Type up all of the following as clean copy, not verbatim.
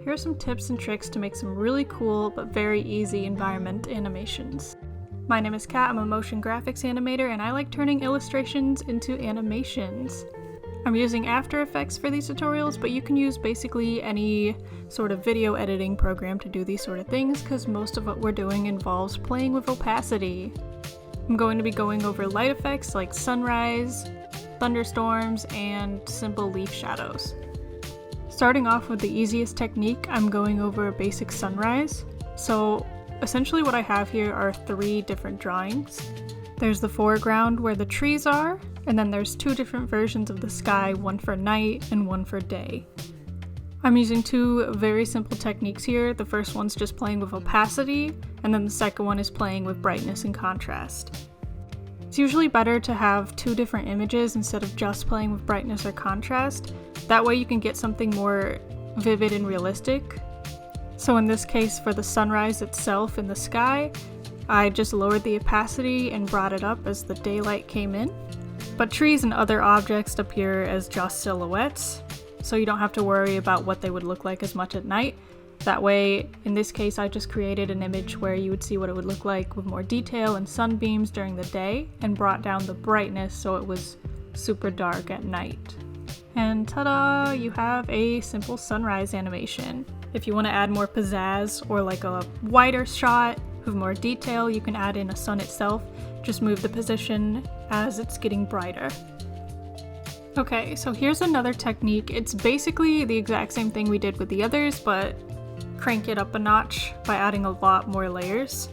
Here are some tips and tricks to make some really cool but very easy environment animations. My name is Kat, I'm a motion graphics animator, and I like turning illustrations into animations. I'm using After Effects for these tutorials, but you can use basically any sort of video editing program to do these sort of things, because most of what we're doing involves playing with opacity. I'm going to be going over light effects like sunrise, thunderstorms, and simple leaf shadows. Starting off with the easiest technique, I'm going over a basic sunrise. So essentially what I have here are 3 different drawings. There's the foreground where the trees are, and then there's 2 different versions of the sky, one for night and one for day. I'm using 2 very simple techniques here. The first one's just playing with opacity, and then the second one is playing with brightness and contrast. It's usually better to have 2 different images instead of just playing with brightness or contrast. That way you can get something more vivid and realistic. So in this case, for the sunrise itself in the sky, I just lowered the opacity and brought it up as the daylight came in. But trees and other objects appear as just silhouettes, so you don't have to worry about what they would look like as much at night. That way, in this case, I just created an image where you would see what it would look like with more detail and sunbeams during the day, and brought down the brightness so it was super dark at night. And ta-da! You have a simple sunrise animation. If you want to add more pizzazz or like a wider shot with more detail, you can add in a sun itself. Just move the position as it's getting brighter. Okay, so here's another technique. It's basically the exact same thing we did with the others, but crank it up a notch by adding a lot more layers.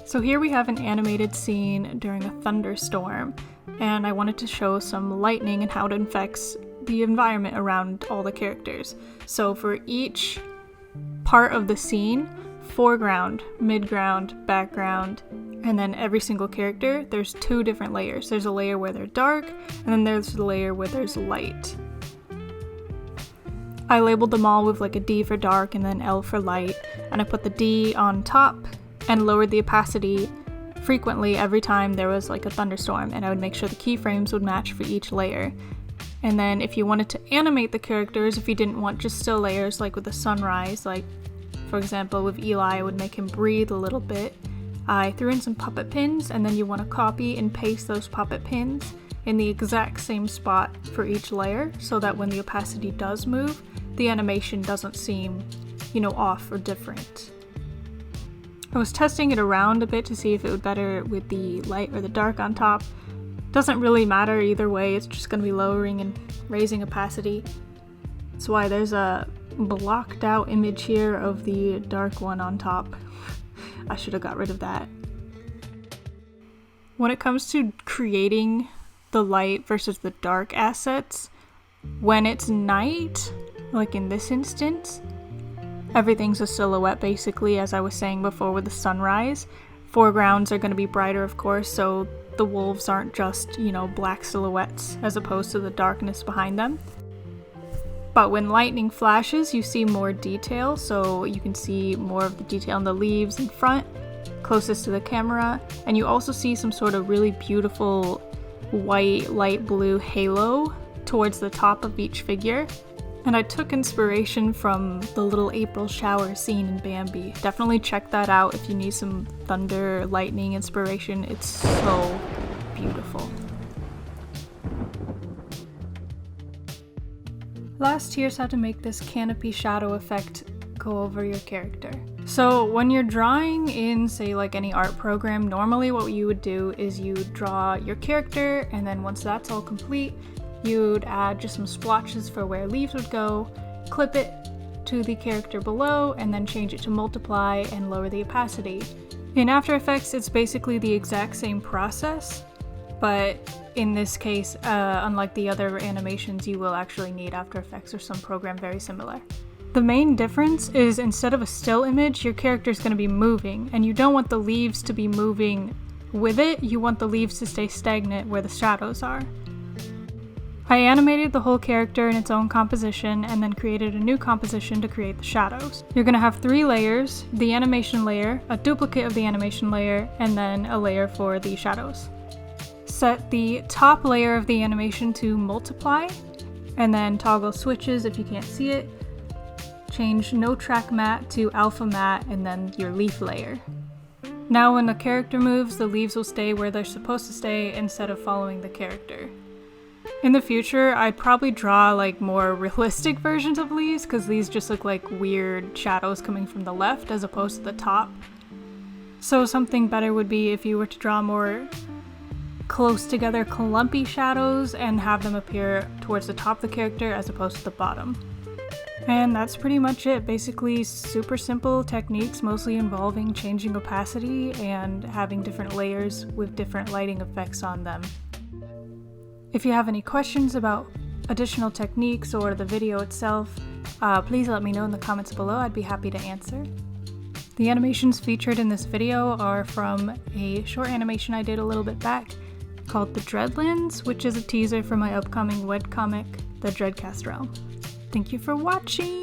So here we have an animated scene during a thunderstorm, and I wanted to show some lightning and how it affects the environment around all the characters. So for each part of the scene, foreground, midground, background, and then every single character, there's 2 different layers. There's a layer where they're dark, and then there's a layer where there's light. I labeled them all with like a D for dark and then L for light, and I put the D on top and lowered the opacity frequently every time there was like a thunderstorm, and I would make sure the keyframes would match for each layer. And then if you wanted to animate the characters, if you didn't want just still layers like with the sunrise, like for example with Eli, I would make him breathe a little bit. I threw in some puppet pins, and then you want to copy and paste those puppet pins in the exact same spot for each layer, so that when the opacity does move, the animation doesn't seem, off or different. I was testing it around a bit to see if it would better with the light or the dark on top. Doesn't really matter either way, it's just going to be lowering and raising opacity. That's why there's a blocked out image here of the dark one on top. I should have got rid of that. When it comes to creating the light versus the dark assets, when it's night, like in this instance, everything's a silhouette basically, as I was saying before with the sunrise. Foregrounds are going to be brighter, of course, so the wolves aren't just, black silhouettes as opposed to the darkness behind them. But when lightning flashes, you see more detail, so you can see more of the detail in the leaves in front, closest to the camera, and you also see some sort of really beautiful white, light blue halo towards the top of each figure. And I took inspiration from the little April shower scene in Bambi. Definitely check that out if you need some thunder, lightning inspiration. It's so beautiful. Last, here's how to make this canopy shadow effect go over your character. So when you're drawing in, say, like any art program, normally what you would do is you draw your character, and then once that's all complete, you'd add just some splotches for where leaves would go, clip it to the character below, and then change it to multiply and lower the opacity. In After Effects, it's basically the exact same process, but in this case, unlike the other animations, you will actually need After Effects or some program very similar. The main difference is instead of a still image, your character is going to be moving, and you don't want the leaves to be moving with it, you want the leaves to stay stagnant where the shadows are. I animated the whole character in its own composition and then created a new composition to create the shadows. You're going to have 3 layers, the animation layer, a duplicate of the animation layer, and then a layer for the shadows. Set the top layer of the animation to multiply, and then toggle switches if you can't see it. change no track matte to alpha matte, and then your leaf layer. Now when the character moves, the leaves will stay where they're supposed to stay instead of following the character. In the future, I'd probably draw like more realistic versions of leaves, because these just look like weird shadows coming from the left as opposed to the top. So something better would be if you were to draw more close together clumpy shadows and have them appear towards the top of the character as opposed to the bottom. And that's pretty much it. Basically super simple techniques, mostly involving changing opacity and having different layers with different lighting effects on them. If you have any questions about additional techniques or the video itself, please let me know in the comments below. I'd be happy to answer. The animations featured in this video are from a short animation I did a little bit back called The Dreadlands, which is a teaser for my upcoming webcomic, The Dreadcast Realm. Thank you for watching!